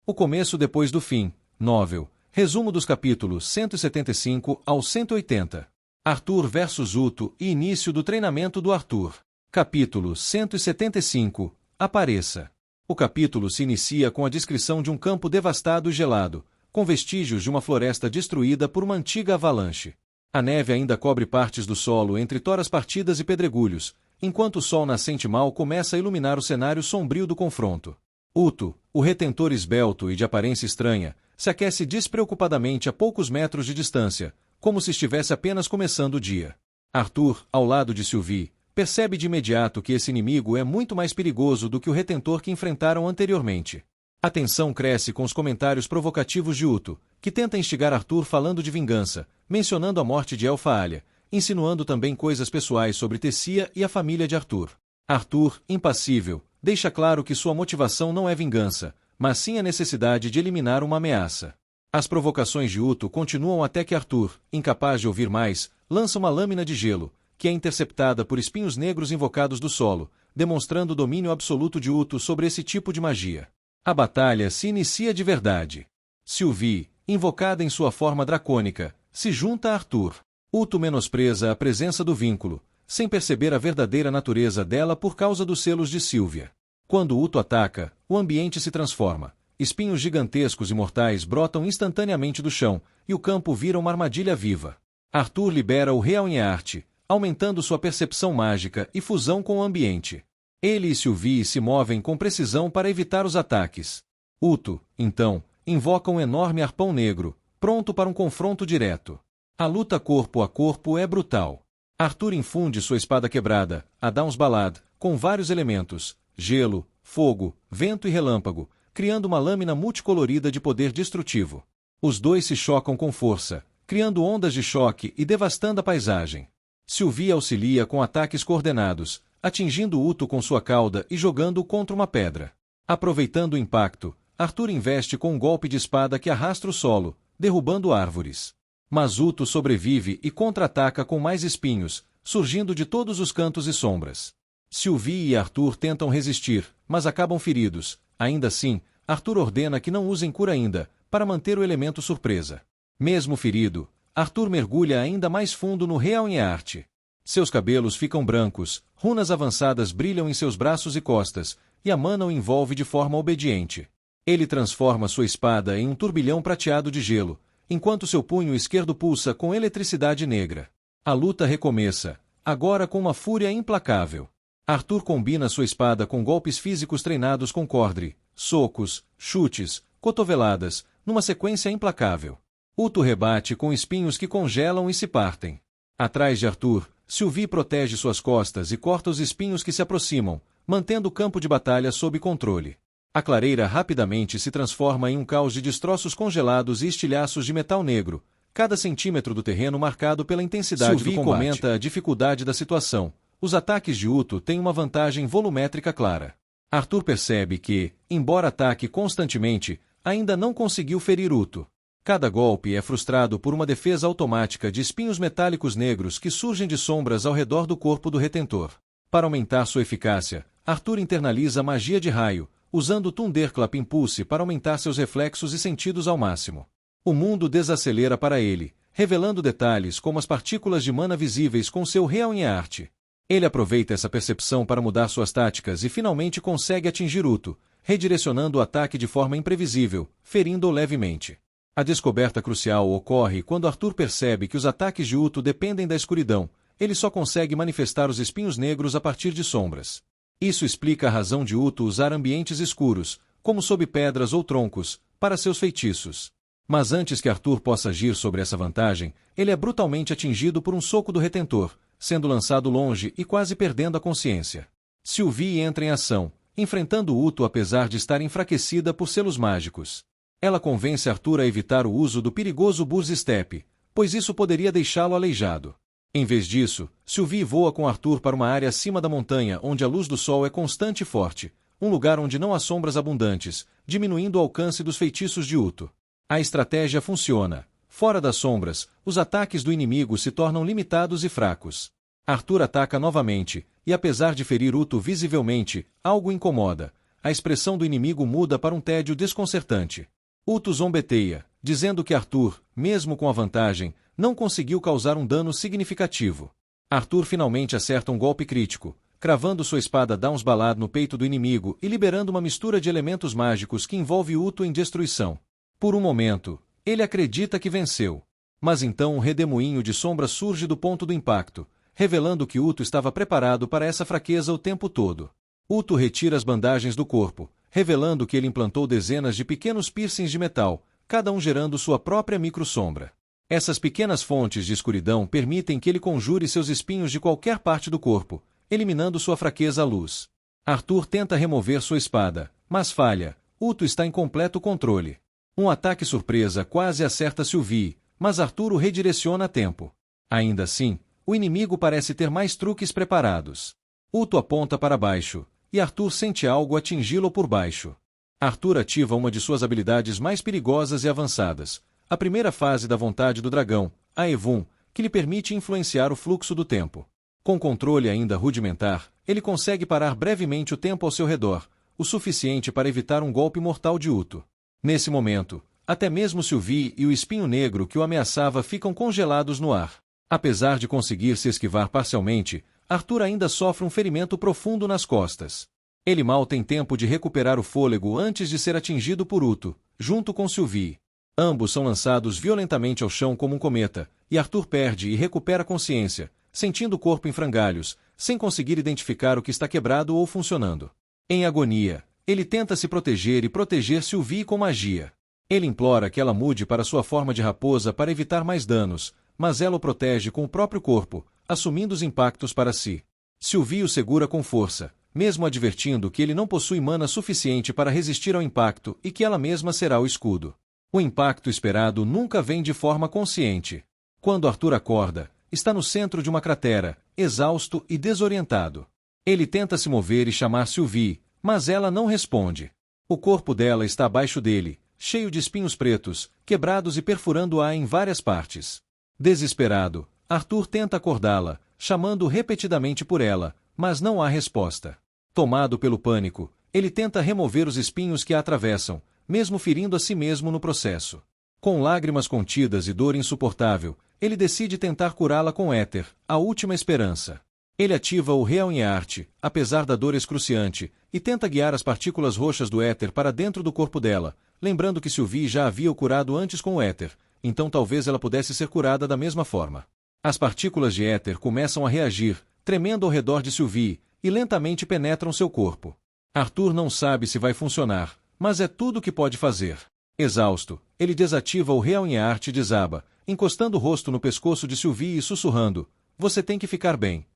O começo depois do fim. Novel. Resumo dos capítulos 175 ao 180. Arthur versus Uto e início do treinamento do Arthur. Capítulo 175. Apareça. O capítulo se inicia com a descrição de um campo devastado e gelado, com vestígios de uma floresta destruída por uma antiga avalanche. A neve ainda cobre partes do solo entre toras partidas e pedregulhos, enquanto o sol nascente mal começa a iluminar o cenário sombrio do confronto. Uto, o retentor esbelto e de aparência estranha, se aquece despreocupadamente a poucos metros de distância, como se estivesse apenas começando o dia. Arthur, ao lado de Sylvie, percebe de imediato que esse inimigo é muito mais perigoso do que o retentor que enfrentaram anteriormente. A tensão cresce com os comentários provocativos de Uto, que tenta instigar Arthur falando de vingança, mencionando a morte de Elfália, insinuando também coisas pessoais sobre Tessia e a família de Arthur. Arthur, impassível, deixa claro que sua motivação não é vingança, mas sim a necessidade de eliminar uma ameaça. As provocações de Uto continuam até que Arthur, incapaz de ouvir mais, lança uma lâmina de gelo, que é interceptada por espinhos negros invocados do solo, demonstrando o domínio absoluto de Uto sobre esse tipo de magia. A batalha se inicia de verdade. Sylvie, invocada em sua forma dracônica, se junta a Arthur. Uto menospreza a presença do vínculo, sem perceber a verdadeira natureza dela por causa dos selos de Sylvia. Quando Uto ataca, o ambiente se transforma. Espinhos gigantescos e mortais brotam instantaneamente do chão, e o campo vira uma armadilha viva. Arthur libera o Realinharte, aumentando sua percepção mágica e fusão com o ambiente. Ele e Sylvie se movem com precisão para evitar os ataques. Uto, então, invoca um enorme arpão negro, pronto para um confronto direto. A luta corpo a corpo é brutal. Arthur infunde sua espada quebrada, a Downsbalad, com vários elementos, gelo, fogo, vento e relâmpago, criando uma lâmina multicolorida de poder destrutivo. Os dois se chocam com força, criando ondas de choque e devastando a paisagem. Sylvie auxilia com ataques coordenados, atingindo Uto com sua cauda e jogando-o contra uma pedra. Aproveitando o impacto, Arthur investe com um golpe de espada que arrasta o solo, derrubando árvores. Mas Uto sobrevive e contra-ataca com mais espinhos, surgindo de todos os cantos e sombras. Sylvie e Arthur tentam resistir, mas acabam feridos. Ainda assim, Arthur ordena que não usem cura ainda, para manter o elemento surpresa. Mesmo ferido, Arthur mergulha ainda mais fundo no Realinharte. Seus cabelos ficam brancos, runas avançadas brilham em seus braços e costas, e a mana o envolve de forma obediente. Ele transforma sua espada em um turbilhão prateado de gelo, enquanto seu punho esquerdo pulsa com eletricidade negra. A luta recomeça, agora com uma fúria implacável. Arthur combina sua espada com golpes físicos treinados com cordre, socos, chutes, cotoveladas, numa sequência implacável. Uto rebate com espinhos que congelam e se partem. Atrás de Arthur, Sylvie protege suas costas e corta os espinhos que se aproximam, mantendo o campo de batalha sob controle. A clareira rapidamente se transforma em um caos de destroços congelados e estilhaços de metal negro, cada centímetro do terreno marcado pela intensidade do combate. Comenta a dificuldade da situação. Os ataques de Uto têm uma vantagem volumétrica clara. Arthur percebe que, embora ataque constantemente, ainda não conseguiu ferir Uto. Cada golpe é frustrado por uma defesa automática de espinhos metálicos negros que surgem de sombras ao redor do corpo do retentor. Para aumentar sua eficácia, Arthur internaliza a magia de raio, usando o Thunderclap Impulse para aumentar seus reflexos e sentidos ao máximo. O mundo desacelera para ele, revelando detalhes como as partículas de mana visíveis com seu Realinharte. Ele aproveita essa percepção para mudar suas táticas e finalmente consegue atingir Uto, redirecionando o ataque de forma imprevisível, ferindo-o levemente. A descoberta crucial ocorre quando Arthur percebe que os ataques de Uto dependem da escuridão. Ele só consegue manifestar os espinhos negros a partir de sombras. Isso explica a razão de Uto usar ambientes escuros, como sob pedras ou troncos, para seus feitiços. Mas antes que Arthur possa agir sobre essa vantagem, ele é brutalmente atingido por um soco do retentor, sendo lançado longe e quase perdendo a consciência. Sylvie entra em ação, enfrentando Uto apesar de estar enfraquecida por selos mágicos. Ela convence Arthur a evitar o uso do perigoso Burst Step, pois isso poderia deixá-lo aleijado. Em vez disso, Sylvie voa com Arthur para uma área acima da montanha onde a luz do sol é constante e forte, um lugar onde não há sombras abundantes, diminuindo o alcance dos feitiços de Uto. A estratégia funciona. Fora das sombras, os ataques do inimigo se tornam limitados e fracos. Arthur ataca novamente, e apesar de ferir Uto visivelmente, algo incomoda. a expressão do inimigo muda para um tédio desconcertante. Uto zombeteia, dizendo que Arthur, mesmo com a vantagem, não conseguiu causar um dano significativo. Arthur finalmente acerta um golpe crítico, cravando sua espada Downsbalad no peito do inimigo e liberando uma mistura de elementos mágicos que envolve Uto em destruição. Por um momento, ele acredita que venceu. Mas então um redemoinho de sombra surge do ponto do impacto, revelando que Uto estava preparado para essa fraqueza o tempo todo. Uto retira as bandagens do corpo, revelando que ele implantou dezenas de pequenos piercings de metal, cada um gerando sua própria microsombra. Essas pequenas fontes de escuridão permitem que ele conjure seus espinhos de qualquer parte do corpo, eliminando sua fraqueza à luz. Arthur tenta remover sua espada, mas falha. Uto está em completo controle. Um ataque surpresa quase acerta Sylvie, mas Arthur o redireciona a tempo. Ainda assim, o inimigo parece ter mais truques preparados. Uto aponta para baixo, e Arthur sente algo atingi-lo por baixo. Arthur ativa uma de suas habilidades mais perigosas e avançadas, a primeira fase da vontade do dragão, a Evun, que lhe permite influenciar o fluxo do tempo. Com controle ainda rudimentar, ele consegue parar brevemente o tempo ao seu redor, o suficiente para evitar um golpe mortal de Uto. Nesse momento, até mesmo Sylvie e o espinho negro que o ameaçava ficam congelados no ar. Apesar de conseguir se esquivar parcialmente, Arthur ainda sofre um ferimento profundo nas costas. Ele mal tem tempo de recuperar o fôlego antes de ser atingido por Uto, junto com Sylvie. Ambos são lançados violentamente ao chão como um cometa, e Arthur perde e recupera consciência, sentindo o corpo em frangalhos, sem conseguir identificar o que está quebrado ou funcionando. Em agonia, ele tenta se proteger e proteger Sylvie com magia. Ele implora que ela mude para sua forma de raposa para evitar mais danos, mas ela o protege com o próprio corpo, assumindo os impactos para si. Sylvie o segura com força, mesmo advertindo que ele não possui mana suficiente para resistir ao impacto e que ela mesma será o escudo. O impacto esperado nunca vem de forma consciente. Quando Arthur acorda, está no centro de uma cratera, exausto e desorientado. Ele tenta se mover e chamar Sylvie, mas ela não responde. O corpo dela está abaixo dele, cheio de espinhos pretos, quebrados e perfurando-a em várias partes. Desesperado, Arthur tenta acordá-la, chamando repetidamente por ela, mas não há resposta. Tomado pelo pânico, ele tenta remover os espinhos que a atravessam, mesmo ferindo a si mesmo no processo. Com lágrimas contidas e dor insuportável, ele decide tentar curá-la com éter, a última esperança. Ele ativa o Realniart, apesar da dor excruciante, e tenta guiar as partículas roxas do éter para dentro do corpo dela, lembrando que Sylvie já havia o curado antes com o éter, então talvez ela pudesse ser curada da mesma forma. As partículas de éter começam a reagir, tremendo ao redor de Sylvie, e lentamente penetram seu corpo. Arthur não sabe se vai funcionar, mas é tudo o que pode fazer. Exausto, ele desativa o Realniart e desaba, encostando o rosto no pescoço de Sylvie e sussurrando: "Você tem que ficar bem."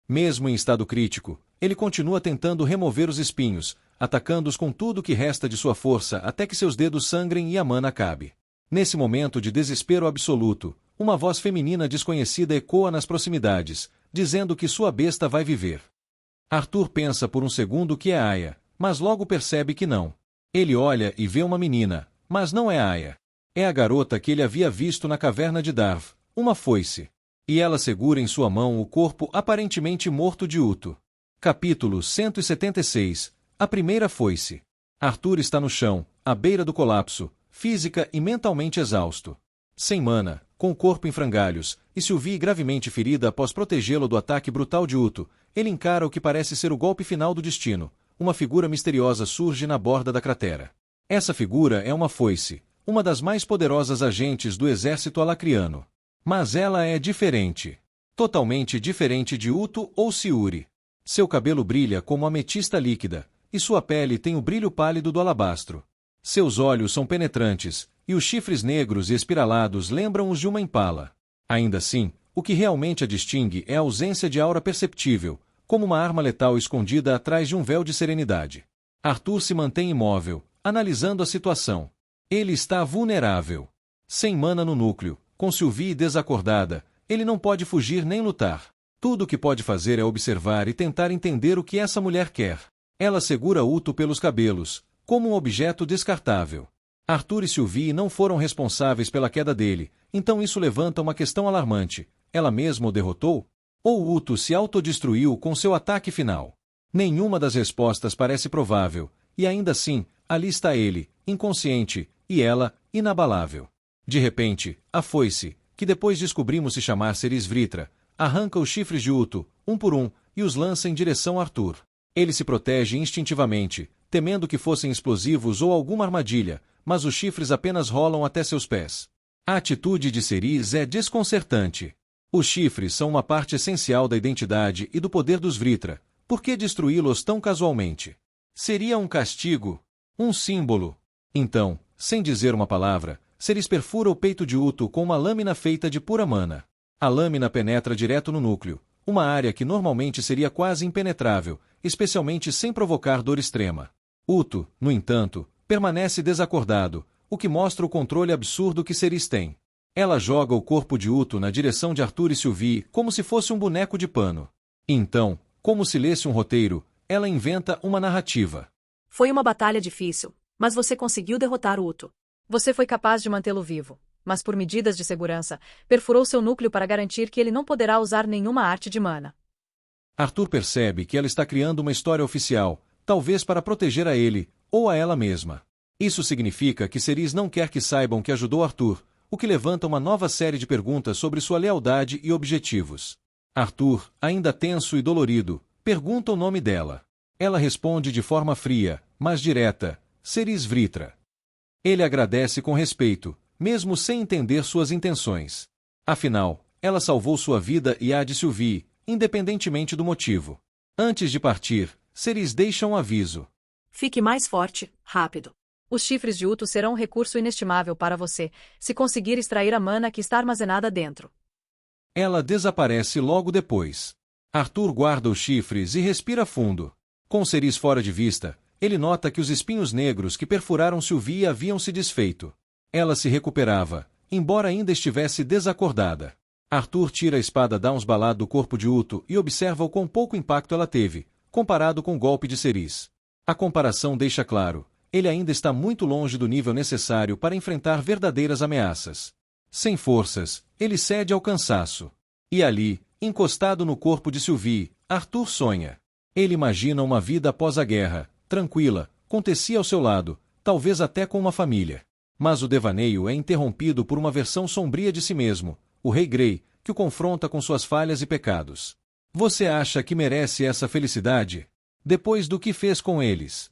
Mesmo em estado crítico, ele continua tentando remover os espinhos, atacando-os com tudo o que resta de sua força até que seus dedos sangrem e a mana acabe. Nesse momento de desespero absoluto, uma voz feminina desconhecida ecoa nas proximidades, dizendo que sua besta vai viver. Arthur pensa por um segundo que é Aya, mas logo percebe que não. Ele olha e vê uma menina, mas não é Aya. É a garota que ele havia visto na caverna de Darv, uma foice. E ela segura em sua mão o corpo aparentemente morto de Uto. Capítulo 176. A primeira foice. Arthur está no chão, à beira do colapso, física e mentalmente exausto. Sem mana, com o corpo em frangalhos, e Sylvie gravemente ferida após protegê-lo do ataque brutal de Uto, ele encara o que parece ser o golpe final do destino. Uma figura misteriosa surge na borda da cratera. Essa figura é uma foice, uma das mais poderosas agentes do exército alacriano. Mas ela é diferente. Totalmente diferente de Uto ou Siuri. Seu cabelo brilha como ametista líquida, e sua pele tem o brilho pálido do alabastro. Seus olhos são penetrantes, e os chifres negros e espiralados lembram os de uma impala. Ainda assim, o que realmente a distingue é a ausência de aura perceptível, como uma arma letal escondida atrás de um véu de serenidade. Arthur se mantém imóvel, analisando a situação. Ele está vulnerável. Sem mana no núcleo, com Sylvie desacordada, ele não pode fugir nem lutar. Tudo o que pode fazer é observar e tentar entender o que essa mulher quer. Ela segura Uto pelos cabelos, como um objeto descartável. Arthur e Sylvie não foram responsáveis pela queda dele, então isso levanta uma questão alarmante. Ela mesma o derrotou? Ou Uto se autodestruiu com seu ataque final? Nenhuma das respostas parece provável, E ainda assim, ali está ele, inconsciente, e ela, inabalável. De repente, a foice, que depois descobrimos se chamar Ceres Vritra, arranca os chifres de Uto, um por um, e os lança em direção a Arthur. Ele se protege instintivamente, temendo que fossem explosivos ou alguma armadilha, mas os chifres apenas rolam até seus pés. A atitude de Ceres é desconcertante. Os chifres são uma parte essencial da identidade e do poder dos Vritra. Por que destruí-los tão casualmente? Seria um castigo? Um símbolo? Então, sem dizer uma palavra, Ceres perfura o peito de Uto com uma lâmina feita de pura mana. A lâmina penetra direto no núcleo, uma área que normalmente seria quase impenetrável, especialmente sem provocar dor extrema. Uto, no entanto, permanece desacordado, o que mostra o controle absurdo que Ceres tem. Ela joga o corpo de Uto na direção de Arthur e Sylvie como se fosse um boneco de pano. Então, como se lesse um roteiro, ela inventa uma narrativa. Foi uma batalha difícil, mas você conseguiu derrotar Uto. Você foi capaz de mantê-lo vivo, mas por medidas de segurança, perfurou seu núcleo para garantir que ele não poderá usar nenhuma arte de mana. Arthur percebe que ela está criando uma história oficial, talvez para proteger a ele, ou a ela mesma. Isso significa que Ceres não quer que saibam que ajudou Arthur, o que levanta uma nova série de perguntas sobre sua lealdade e objetivos. Arthur, ainda tenso e dolorido, pergunta o nome dela. Ela responde de forma fria, mas direta, Ceres Vritra. Ele agradece com respeito, mesmo sem entender suas intenções. Afinal, ela salvou sua vida e a de Sylvie, independentemente do motivo. Antes de partir, Ceres deixa um aviso. Fique mais forte, rápido. Os chifres de Uto serão um recurso inestimável para você, se conseguir extrair a mana que está armazenada dentro. Ela desaparece logo depois. Arthur guarda os chifres e respira fundo. Com Ceres fora de vista, ele nota que os espinhos negros que perfuraram Sylvie haviam se desfeito. Ela se recuperava, embora ainda estivesse desacordada. Arthur tira a espada Downsbalad do corpo de Uto e observa o quão pouco impacto ela teve, comparado com o golpe de Ceres. A comparação deixa claro, ele ainda está muito longe do nível necessário para enfrentar verdadeiras ameaças. Sem forças, ele cede ao cansaço. E ali, encostado no corpo de Sylvie, Arthur sonha. Ele imagina uma vida após a guerra, tranquila, com Tessia ao seu lado, talvez até com uma família. Mas o devaneio é interrompido por uma versão sombria de si mesmo, o Rei Grey, que o confronta com suas falhas e pecados. Você acha que merece essa felicidade? Depois do que fez com eles?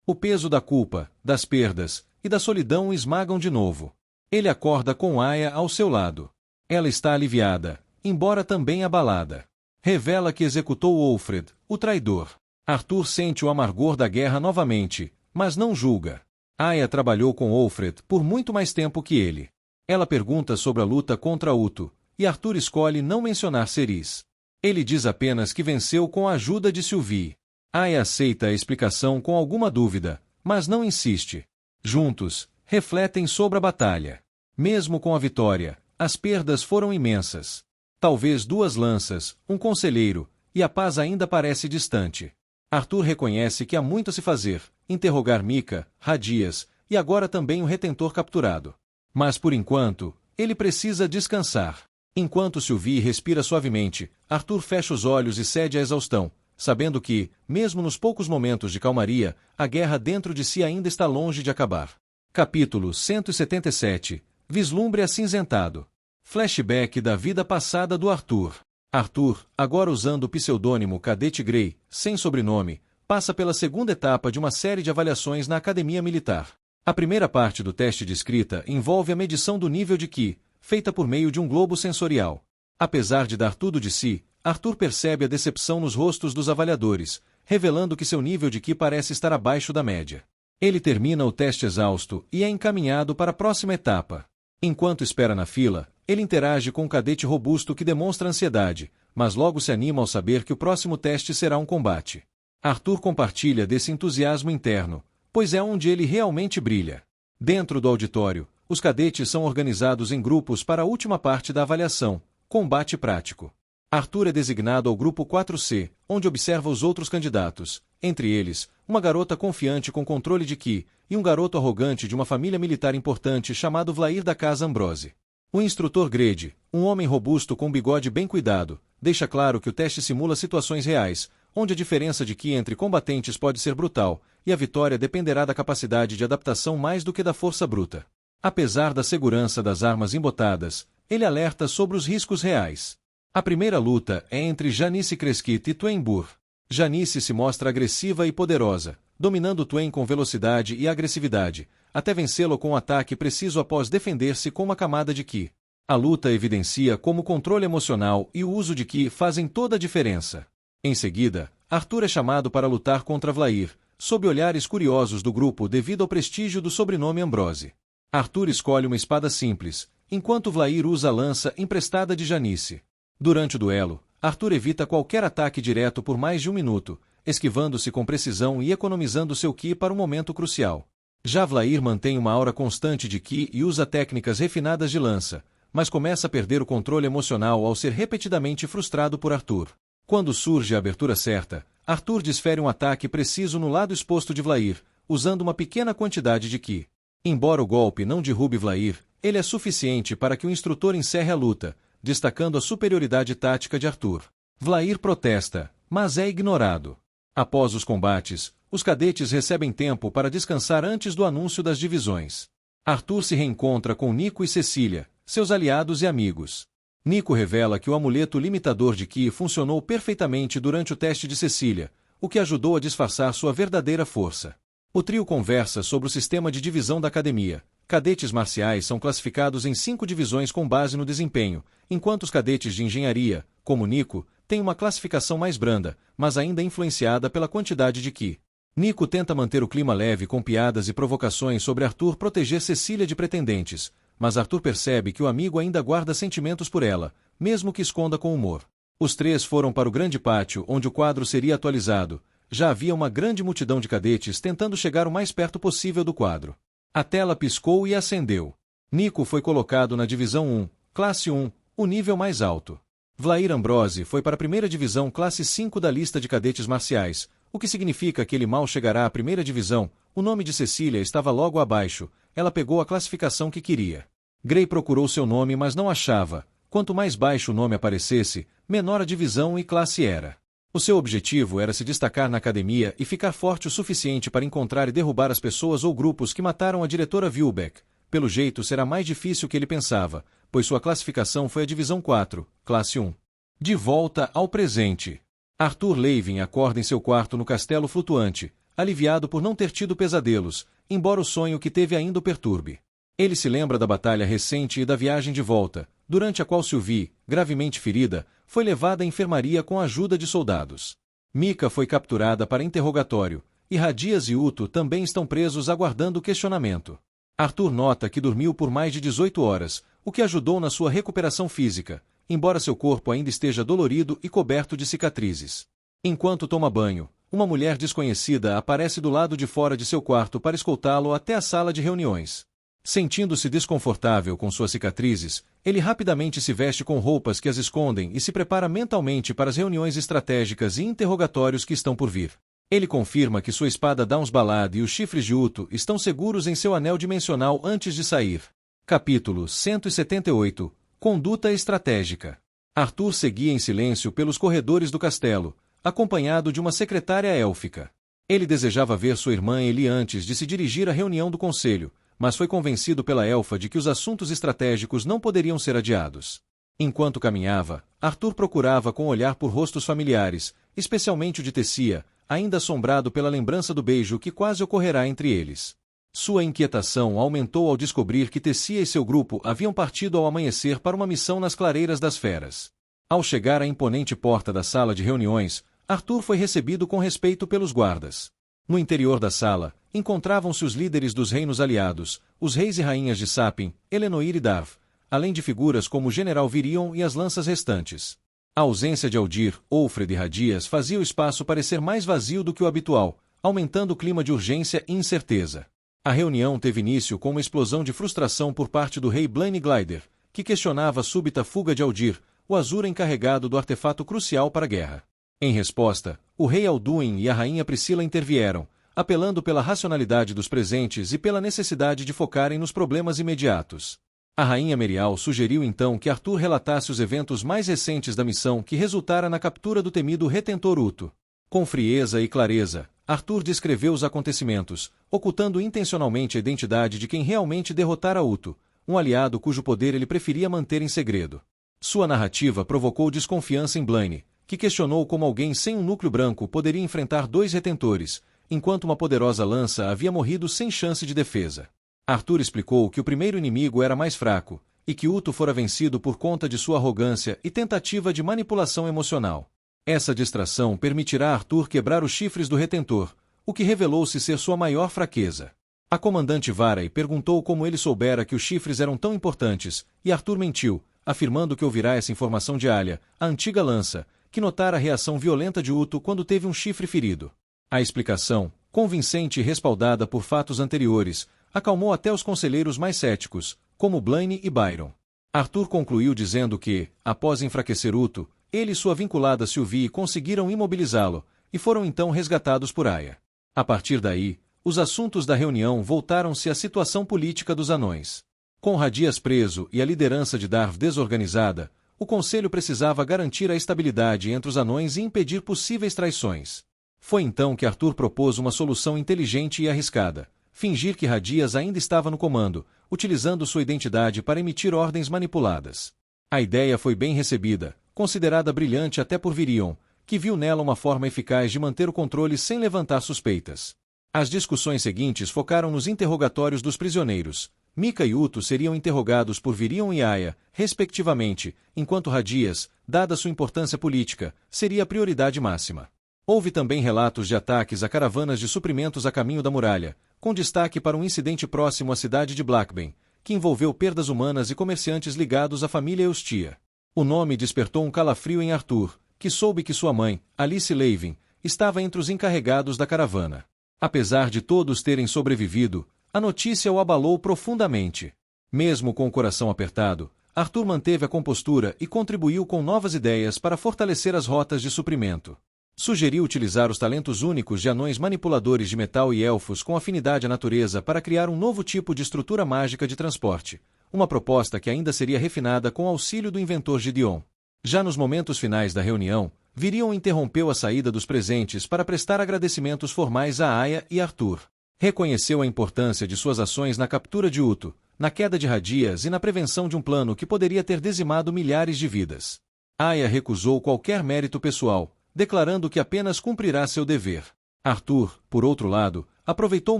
O peso da culpa, das perdas e da solidão o esmagam de novo. Ele acorda com Aya ao seu lado. Ela está aliviada, embora também abalada. Revela que executou Wolfred, o traidor. Arthur sente o amargor da guerra novamente, mas não julga. Aya trabalhou com Wolfred por muito mais tempo que ele. Ela pergunta sobre a luta contra Uto, e Arthur escolhe não mencionar Ceres. Ele diz apenas que venceu com a ajuda de Sylvie. Aya aceita a explicação com alguma dúvida, mas não insiste. Juntos, refletem sobre a batalha. Mesmo com a vitória, as perdas foram imensas. Talvez 2 lanças, um conselheiro, e a paz ainda parece distante. Arthur reconhece que há muito a se fazer, interrogar Mika, Radias, e agora também o retentor capturado. Mas por enquanto, ele precisa descansar. Enquanto Sylvie respira suavemente, Arthur fecha os olhos e cede à exaustão, sabendo que, mesmo nos poucos momentos de calmaria, a guerra dentro de si ainda está longe de acabar. Capítulo 177. Vislumbre acinzentado. Flashback da vida passada do Arthur. Arthur, agora usando o pseudônimo Cadete Grey, sem sobrenome, passa pela segunda etapa de uma série de avaliações na Academia Militar. A primeira parte do teste de escrita envolve a medição do nível de Ki, feita por meio de um globo sensorial. Apesar de dar tudo de si, Arthur percebe a decepção nos rostos dos avaliadores, revelando que seu nível de Ki parece estar abaixo da média. Ele termina o teste exausto e é encaminhado para a próxima etapa. Enquanto espera na fila, ele interage com um cadete robusto que demonstra ansiedade, mas logo se anima ao saber que o próximo teste será um combate. Arthur compartilha desse entusiasmo interno, pois é onde ele realmente brilha. Dentro do auditório, os cadetes são organizados em grupos para a última parte da avaliação, combate prático. Arthur é designado ao grupo 4C, onde observa os outros candidatos, entre eles, uma garota confiante com controle de Ki, e um garoto arrogante de uma família militar importante chamado Vlair da Casa Ambrose. O instrutor Grede, um homem robusto com bigode bem cuidado, deixa claro que o teste simula situações reais, onde a diferença de Ki entre combatentes pode ser brutal, e a vitória dependerá da capacidade de adaptação mais do que da força bruta. Apesar da segurança das armas embotadas, ele alerta sobre os riscos reais. A primeira luta é entre Janice Kreskit e Twain Burr. Janice se mostra agressiva e poderosa, dominando Twain com velocidade e agressividade, até vencê-lo com um ataque preciso após defender-se com uma camada de Ki. A luta evidencia como o controle emocional e o uso de Ki fazem toda a diferença. Em seguida, Arthur é chamado para lutar contra Vlair, sob olhares curiosos do grupo devido ao prestígio do sobrenome Ambrose. Arthur escolhe uma espada simples, enquanto Vlair usa a lança emprestada de Janice. Durante o duelo, Arthur evita qualquer ataque direto por mais de um minuto, esquivando-se com precisão e economizando seu Ki para um momento crucial. Já Vlair mantém uma aura constante de Ki e usa técnicas refinadas de lança, mas começa a perder o controle emocional ao ser repetidamente frustrado por Arthur. Quando surge a abertura certa, Arthur desfere um ataque preciso no lado exposto de Vlair, usando uma pequena quantidade de Ki. Embora o golpe não derrube Vlair, ele é suficiente para que o instrutor encerre a luta, destacando a superioridade tática de Arthur. Vlair protesta, mas é ignorado. Após os combates, os cadetes recebem tempo para descansar antes do anúncio das divisões. Arthur se reencontra com Nico e Cecília, seus aliados e amigos. Nico revela que o amuleto limitador de Ki funcionou perfeitamente durante o teste de Cecília, o que ajudou a disfarçar sua verdadeira força. O trio conversa sobre o sistema de divisão da academia. Cadetes marciais são classificados em 5 divisões com base no desempenho, enquanto os cadetes de engenharia, como Nico, têm uma classificação mais branda, mas ainda influenciada pela quantidade de Ki. Nico tenta manter o clima leve com piadas e provocações sobre Arthur proteger Cecília de pretendentes, mas Arthur percebe que o amigo ainda guarda sentimentos por ela, mesmo que esconda com humor. Os três foram para o grande pátio onde o quadro seria atualizado. Já havia uma grande multidão de cadetes tentando chegar o mais perto possível do quadro. A tela piscou e acendeu. Nico foi colocado na Divisão 1, Classe 1, o nível mais alto. Vlair Ambrose foi para a primeira divisão Classe 5 da lista de cadetes marciais, o que significa que ele mal chegará à primeira divisão. O nome de Cecília estava logo abaixo, ela pegou a classificação que queria. Gray procurou seu nome mas não achava. Quanto mais baixo o nome aparecesse, menor a divisão e classe era. O seu objetivo era se destacar na academia e ficar forte o suficiente para encontrar e derrubar as pessoas ou grupos que mataram a diretora Vilbeck. Pelo jeito será mais difícil que ele pensava, pois sua classificação foi a divisão 4, classe 1. De volta ao presente. Arthur Levin acorda em seu quarto no castelo flutuante, aliviado por não ter tido pesadelos, embora o sonho que teve ainda o perturbe. Ele se lembra da batalha recente e da viagem de volta, durante a qual Sylvie, gravemente ferida, foi levada à enfermaria com a ajuda de soldados. Mika foi capturada para interrogatório, e Radias e Uto também estão presos aguardando questionamento. Arthur nota que dormiu por mais de 18 horas, o que ajudou na sua recuperação física, embora seu corpo ainda esteja dolorido e coberto de cicatrizes. Enquanto toma banho, uma mulher desconhecida aparece do lado de fora de seu quarto para escoltá-lo até a sala de reuniões. Sentindo-se desconfortável com suas cicatrizes, ele rapidamente se veste com roupas que as escondem e se prepara mentalmente para as reuniões estratégicas e interrogatórios que estão por vir. Ele confirma que sua espada Downsbalad e os chifres de Uto estão seguros em seu anel dimensional antes de sair. Capítulo 178 – Conduta estratégica. Arthur seguia em silêncio pelos corredores do castelo, acompanhado de uma secretária élfica. Ele desejava ver sua irmã Eli antes de se dirigir à reunião do conselho, mas foi convencido pela elfa de que os assuntos estratégicos não poderiam ser adiados. Enquanto caminhava, Arthur procurava com olhar por rostos familiares, especialmente o de Tessia, ainda assombrado pela lembrança do beijo que quase ocorrerá entre eles. Sua inquietação aumentou ao descobrir que Tessia e seu grupo haviam partido ao amanhecer para uma missão nas clareiras das feras. Ao chegar à imponente porta da sala de reuniões, Arthur foi recebido com respeito pelos guardas. No interior da sala, encontravam-se os líderes dos reinos aliados, os reis e rainhas de Sapin, Elenoir e Darv, além de figuras como o general Virion e as lanças restantes. A ausência de Aldir, Ulfred e Radias fazia o espaço parecer mais vazio do que o habitual, aumentando o clima de urgência e incerteza. A reunião teve início com uma explosão de frustração por parte do rei Blaine Glider, que questionava a súbita fuga de Aldir, o Azura encarregado do artefato crucial para a guerra. Em resposta, o rei Alduin e a rainha Priscila intervieram, apelando pela racionalidade dos presentes e pela necessidade de focarem nos problemas imediatos. A rainha Merial sugeriu então que Arthur relatasse os eventos mais recentes da missão que resultara na captura do temido retentor Uto. Com frieza e clareza, Arthur descreveu os acontecimentos, ocultando intencionalmente a identidade de quem realmente derrotara Uto, um aliado cujo poder ele preferia manter em segredo. Sua narrativa provocou desconfiança em Blaine, que questionou como alguém sem um núcleo branco poderia enfrentar dois retentores, enquanto uma poderosa lança havia morrido sem chance de defesa. Arthur explicou que o primeiro inimigo era mais fraco, e que Uto fora vencido por conta de sua arrogância e tentativa de manipulação emocional. Essa distração permitirá a Arthur quebrar os chifres do retentor, o que revelou-se ser sua maior fraqueza. A comandante Varay perguntou como ele soubera que os chifres eram tão importantes, e Arthur mentiu, afirmando que ouvirá essa informação de Alia, a antiga lança, que notara a reação violenta de Uto quando teve um chifre ferido. A explicação, convincente e respaldada por fatos anteriores, acalmou até os conselheiros mais céticos, como Blaine e Byron. Arthur concluiu dizendo que, após enfraquecer Uto, ele e sua vinculada Sylvie conseguiram imobilizá-lo, e foram então resgatados por Aya. A partir daí, os assuntos da reunião voltaram-se à situação política dos anões. Com Radias preso e a liderança de Darv desorganizada, o Conselho precisava garantir a estabilidade entre os anões e impedir possíveis traições. Foi então que Arthur propôs uma solução inteligente e arriscada: fingir que Radias ainda estava no comando, utilizando sua identidade para emitir ordens manipuladas. A ideia foi bem recebida, considerada brilhante até por Virion, que viu nela uma forma eficaz de manter o controle sem levantar suspeitas. As discussões seguintes focaram nos interrogatórios dos prisioneiros. Mika e Uto seriam interrogados por Virion e Aya, respectivamente, enquanto Radias, dada sua importância política, seria a prioridade máxima. Houve também relatos de ataques a caravanas de suprimentos a caminho da muralha, com destaque para um incidente próximo à cidade de Blackben, que envolveu perdas humanas e comerciantes ligados à família Eustia. O nome despertou um calafrio em Arthur, que soube que sua mãe, Alice Levin, estava entre os encarregados da caravana. Apesar de todos terem sobrevivido, a notícia o abalou profundamente. Mesmo com o coração apertado, Arthur manteve a compostura e contribuiu com novas ideias para fortalecer as rotas de suprimento. Sugeriu utilizar os talentos únicos de anões manipuladores de metal e elfos com afinidade à natureza para criar um novo tipo de estrutura mágica de transporte, uma proposta que ainda seria refinada com o auxílio do inventor Gideon. Já nos momentos finais da reunião, Virion interrompeu a saída dos presentes para prestar agradecimentos formais a Aya e Arthur. Reconheceu a importância de suas ações na captura de Uto, na queda de Radias e na prevenção de um plano que poderia ter dizimado milhares de vidas. Aya recusou qualquer mérito pessoal, declarando que apenas cumprirá seu dever. Arthur, por outro lado, aproveitou o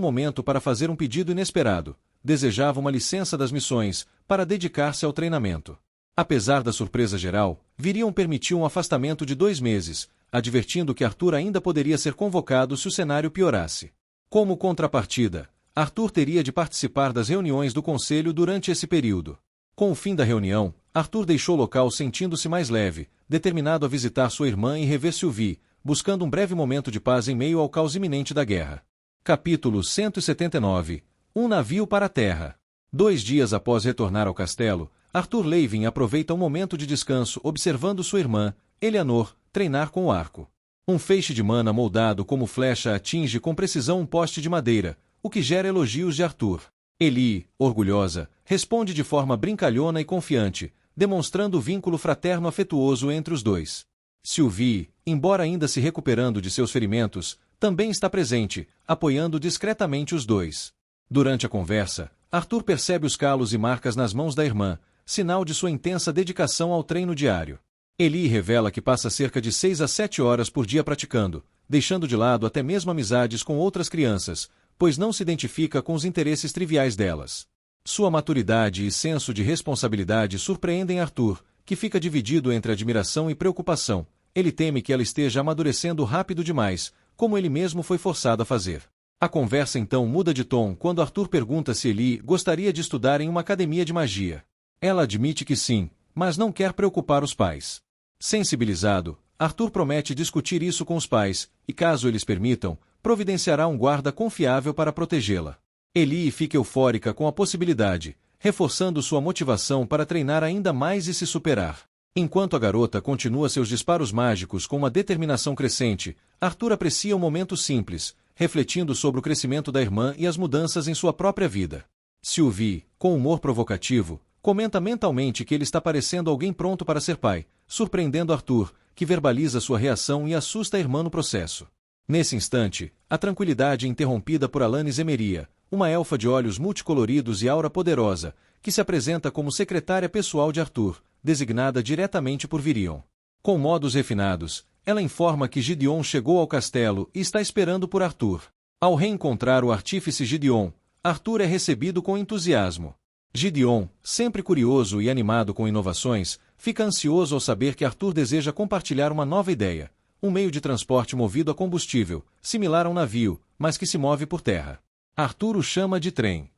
momento para fazer um pedido inesperado. Desejava uma licença das missões, para dedicar-se ao treinamento. Apesar da surpresa geral, Virion permitiu um afastamento de 2 meses, advertindo que Arthur ainda poderia ser convocado se o cenário piorasse. Como contrapartida, Arthur teria de participar das reuniões do Conselho durante esse período. Com o fim da reunião, Arthur deixou o local sentindo-se mais leve, determinado a visitar sua irmã e rever Sylvie, buscando um breve momento de paz em meio ao caos iminente da guerra. Capítulo 179. Um navio para a terra. 2 dias após retornar ao castelo, Arthur Levin aproveita um momento de descanso observando sua irmã, Eleanor, treinar com o arco. Um feixe de mana moldado como flecha atinge com precisão um poste de madeira, o que gera elogios de Arthur. Eli, orgulhosa, responde de forma brincalhona e confiante, demonstrando o vínculo fraterno afetuoso entre os dois. Sylvie, embora ainda se recuperando de seus ferimentos, também está presente, apoiando discretamente os dois. Durante a conversa, Arthur percebe os calos e marcas nas mãos da irmã, sinal de sua intensa dedicação ao treino diário. Eli revela que passa cerca de 6 a 7 horas por dia praticando, deixando de lado até mesmo amizades com outras crianças, pois não se identifica com os interesses triviais delas. Sua maturidade e senso de responsabilidade surpreendem Arthur, que fica dividido entre admiração e preocupação. Ele teme que ela esteja amadurecendo rápido demais, como ele mesmo foi forçado a fazer. A conversa então muda de tom quando Arthur pergunta se Eli gostaria de estudar em uma academia de magia. Ela admite que sim, mas não quer preocupar os pais. Sensibilizado, Arthur promete discutir isso com os pais, e caso eles permitam, providenciará um guarda confiável para protegê-la. Eli fica eufórica com a possibilidade, reforçando sua motivação para treinar ainda mais e se superar. Enquanto a garota continua seus disparos mágicos com uma determinação crescente, Arthur aprecia o momento simples, refletindo sobre o crescimento da irmã e as mudanças em sua própria vida. Sylvie, com humor provocativo, comenta mentalmente que ele está parecendo alguém pronto para ser pai, surpreendendo Arthur, que verbaliza sua reação e assusta a irmã no processo. Nesse instante, a tranquilidade é interrompida por Alanis Emeria, uma elfa de olhos multicoloridos e aura poderosa, que se apresenta como secretária pessoal de Arthur, designada diretamente por Virion. Com modos refinados, ela informa que Gideon chegou ao castelo e está esperando por Arthur. Ao reencontrar o artífice Gideon, Arthur é recebido com entusiasmo. Gideon, sempre curioso e animado com inovações, fica ansioso ao saber que Arthur deseja compartilhar uma nova ideia, um meio de transporte movido a combustível, similar a um navio, mas que se move por terra. Arthur o chama de trem.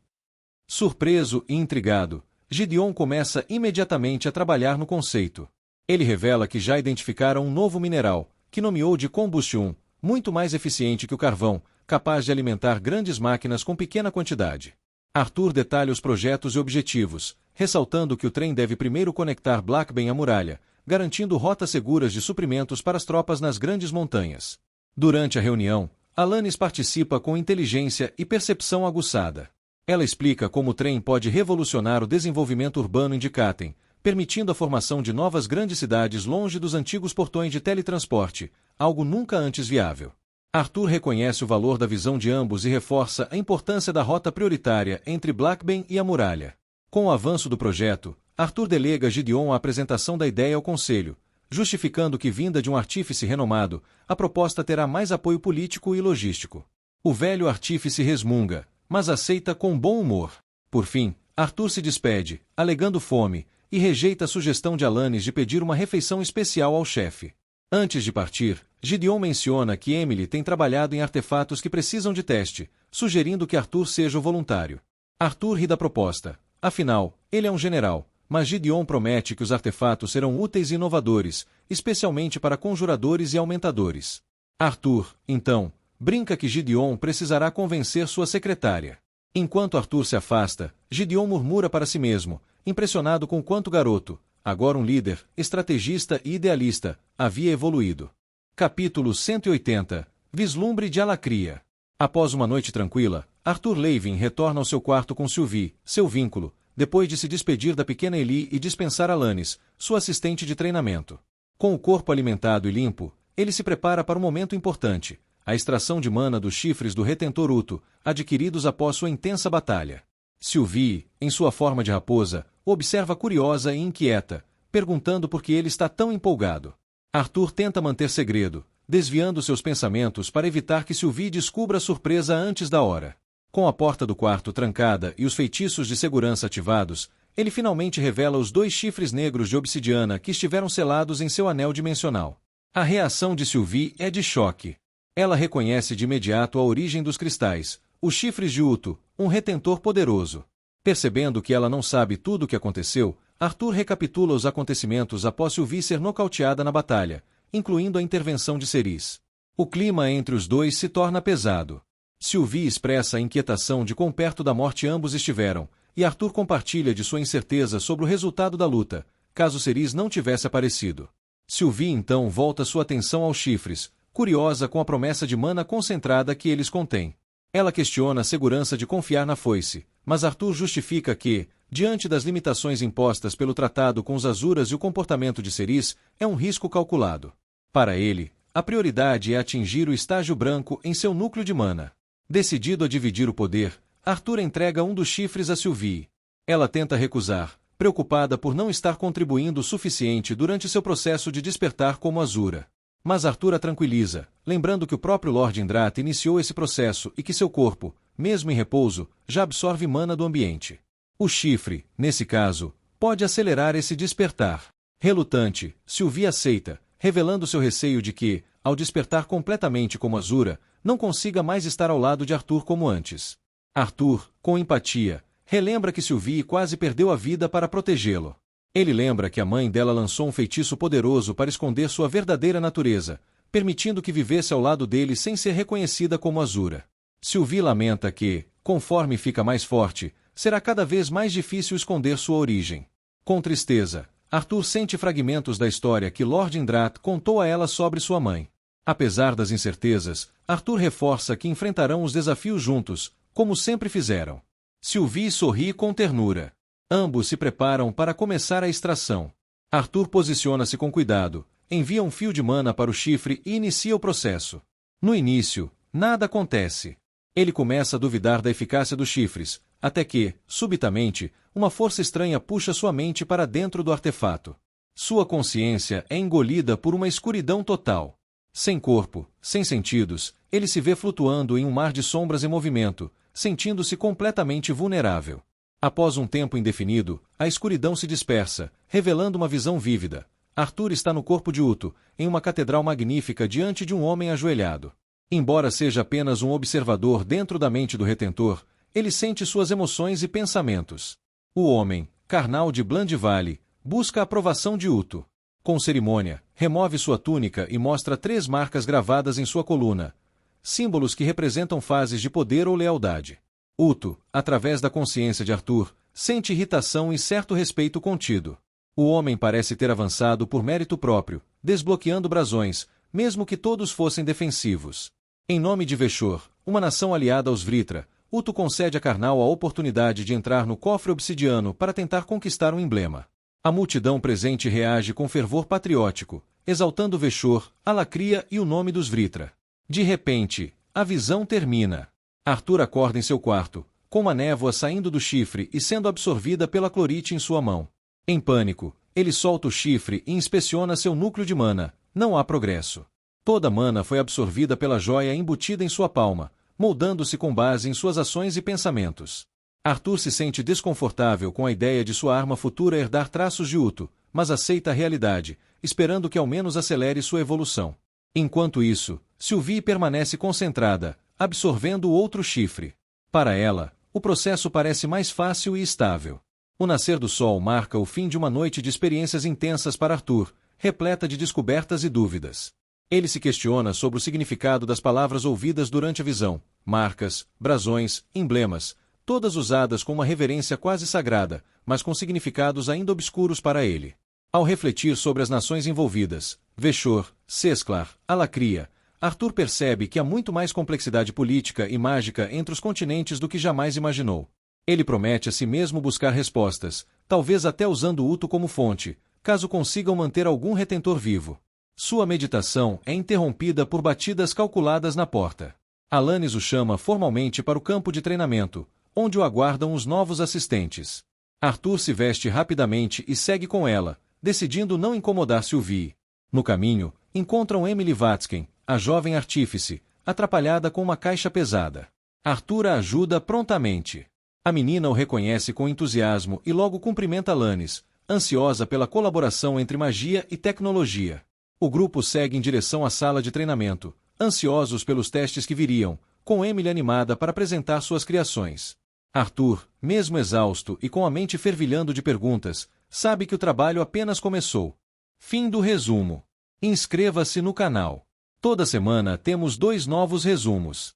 Surpreso e intrigado, Gideon começa imediatamente a trabalhar no conceito. Ele revela que já identificaram um novo mineral, que nomeou de Combustion, muito mais eficiente que o carvão, capaz de alimentar grandes máquinas com pequena quantidade. Arthur detalha os projetos e objetivos, ressaltando que o trem deve primeiro conectar Blackben à muralha, garantindo rotas seguras de suprimentos para as tropas nas grandes montanhas. Durante a reunião, Alanis participa com inteligência e percepção aguçada. Ela explica como o trem pode revolucionar o desenvolvimento urbano em Dikaten, permitindo a formação de novas grandes cidades longe dos antigos portões de teletransporte, algo nunca antes viável. Arthur reconhece o valor da visão de ambos e reforça a importância da rota prioritária entre Blackben e a muralha. Com o avanço do projeto, Arthur delega a Gideon a apresentação da ideia ao Conselho, justificando que, vinda de um artífice renomado, a proposta terá mais apoio político e logístico. O velho artífice resmunga, mas aceita com bom humor. Por fim, Arthur se despede, alegando fome, e rejeita a sugestão de Alanis de pedir uma refeição especial ao chefe. Antes de partir, Gideon menciona que Emily tem trabalhado em artefatos que precisam de teste, sugerindo que Arthur seja o voluntário. Arthur ri da proposta. Afinal, ele é um general, mas Gideon promete que os artefatos serão úteis e inovadores, especialmente para conjuradores e aumentadores. Arthur, então, brinca que Gideon precisará convencer sua secretária. Enquanto Arthur se afasta, Gideon murmura para si mesmo, impressionado com quanto o garoto, agora um líder, estrategista e idealista, havia evoluído. Capítulo 180 – Vislumbre de Alacria. Após uma noite tranquila, Arthur Levin retorna ao seu quarto com Sylvie, seu vínculo, depois de se despedir da pequena Ellie e dispensar Alanis, sua assistente de treinamento. Com o corpo alimentado e limpo, ele se prepara para um momento importante, a extração de mana dos chifres do Retentor Uto, adquiridos após sua intensa batalha. Sylvie, em sua forma de raposa, o observa curiosa e inquieta, perguntando por que ele está tão empolgado. Arthur tenta manter segredo, desviando seus pensamentos para evitar que Sylvie descubra a surpresa antes da hora. Com a porta do quarto trancada e os feitiços de segurança ativados, ele finalmente revela os 2 chifres negros de obsidiana que estiveram selados em seu anel dimensional. A reação de Sylvie é de choque. Ela reconhece de imediato a origem dos cristais, os chifres de Uto, um retentor poderoso. Percebendo que ela não sabe tudo o que aconteceu, Arthur recapitula os acontecimentos após Sylvie ser nocauteada na batalha, incluindo a intervenção de Ceris. O clima entre os dois se torna pesado. Sylvie expressa a inquietação de quão perto da morte ambos estiveram, e Arthur compartilha de sua incerteza sobre o resultado da luta, caso Ceris não tivesse aparecido. Sylvie então volta sua atenção aos chifres, curiosa com a promessa de mana concentrada que eles contêm. Ela questiona a segurança de confiar na foice, mas Arthur justifica que, diante das limitações impostas pelo tratado com os Azuras e o comportamento de Ceris, é um risco calculado. Para ele, a prioridade é atingir o estágio branco em seu núcleo de mana. Decidido a dividir o poder, Arthur entrega um dos chifres a Sylvie. Ela tenta recusar, preocupada por não estar contribuindo o suficiente durante seu processo de despertar como Azura. Mas Arthur a tranquiliza, lembrando que o próprio Lord Indrat iniciou esse processo e que seu corpo, mesmo em repouso, já absorve mana do ambiente. O chifre, nesse caso, pode acelerar esse despertar. Relutante, Sylvie aceita, revelando seu receio de que, ao despertar completamente como Azura, não consiga mais estar ao lado de Arthur como antes. Arthur, com empatia, relembra que Sylvie quase perdeu a vida para protegê-lo. Ele lembra que a mãe dela lançou um feitiço poderoso para esconder sua verdadeira natureza, permitindo que vivesse ao lado dele sem ser reconhecida como Azura. Sylvie lamenta que, conforme fica mais forte, será cada vez mais difícil esconder sua origem. Com tristeza, Arthur sente fragmentos da história que Lord Indrat contou a ela sobre sua mãe. Apesar das incertezas, Arthur reforça que enfrentarão os desafios juntos, como sempre fizeram. Sylvie sorri com ternura. Ambos se preparam para começar a extração. Arthur posiciona-se com cuidado, envia um fio de mana para o chifre e inicia o processo. No início, nada acontece. Ele começa a duvidar da eficácia dos chifres, até que, subitamente, uma força estranha puxa sua mente para dentro do artefato. Sua consciência é engolida por uma escuridão total. Sem corpo, sem sentidos, ele se vê flutuando em um mar de sombras em movimento, sentindo-se completamente vulnerável. Após um tempo indefinido, a escuridão se dispersa, revelando uma visão vívida. Arthur está no corpo de Uto, em uma catedral magnífica diante de um homem ajoelhado. Embora seja apenas um observador dentro da mente do Retentor, ele sente suas emoções e pensamentos. O homem, carnal de Blandivale, busca a aprovação de Uto. Com cerimônia, remove sua túnica e mostra 3 marcas gravadas em sua coluna, símbolos que representam fases de poder ou lealdade. Uto, através da consciência de Arthur, sente irritação e certo respeito contido. O homem parece ter avançado por mérito próprio, desbloqueando brasões, mesmo que todos fossem defensivos. Em nome de Veshor, uma nação aliada aos Vritra, Uto concede a Karnal a oportunidade de entrar no cofre obsidiano para tentar conquistar um emblema. A multidão presente reage com fervor patriótico, exaltando Veshor, a Lacria e o nome dos Vritra. De repente, a visão termina. Arthur acorda em seu quarto, com uma névoa saindo do chifre e sendo absorvida pela clorite em sua mão. Em pânico, ele solta o chifre e inspeciona seu núcleo de mana. Não há progresso. Toda a mana foi absorvida pela joia embutida em sua palma, moldando-se com base em suas ações e pensamentos. Arthur se sente desconfortável com a ideia de sua arma futura herdar traços de Uto, mas aceita a realidade, esperando que ao menos acelere sua evolução. Enquanto isso, Sylvie permanece concentrada, absorvendo o outro chifre. Para ela, o processo parece mais fácil e estável. O nascer do sol marca o fim de uma noite de experiências intensas para Arthur, repleta de descobertas e dúvidas. Ele se questiona sobre o significado das palavras ouvidas durante a visão, marcas, brasões, emblemas, todas usadas com uma reverência quase sagrada, mas com significados ainda obscuros para ele. Ao refletir sobre as nações envolvidas, Veshor, Sesklar, Alacria, Arthur percebe que há muito mais complexidade política e mágica entre os continentes do que jamais imaginou. Ele promete a si mesmo buscar respostas, talvez até usando Uto como fonte, caso consigam manter algum retentor vivo. Sua meditação é interrompida por batidas calculadas na porta. Alanis o chama formalmente para o campo de treinamento, onde o aguardam os novos assistentes. Arthur se veste rapidamente e segue com ela, decidindo não incomodar Sylvie. No caminho, encontram Emily Watsken, a jovem artífice, atrapalhada com uma caixa pesada. Arthur a ajuda prontamente. A menina o reconhece com entusiasmo e logo cumprimenta Alanis, ansiosa pela colaboração entre magia e tecnologia. O grupo segue em direção à sala de treinamento, ansiosos pelos testes que viriam, com Emily animada para apresentar suas criações. Arthur, mesmo exausto e com a mente fervilhando de perguntas, sabe que o trabalho apenas começou. Fim do resumo. Inscreva-se no canal. Toda semana temos 2 novos resumos.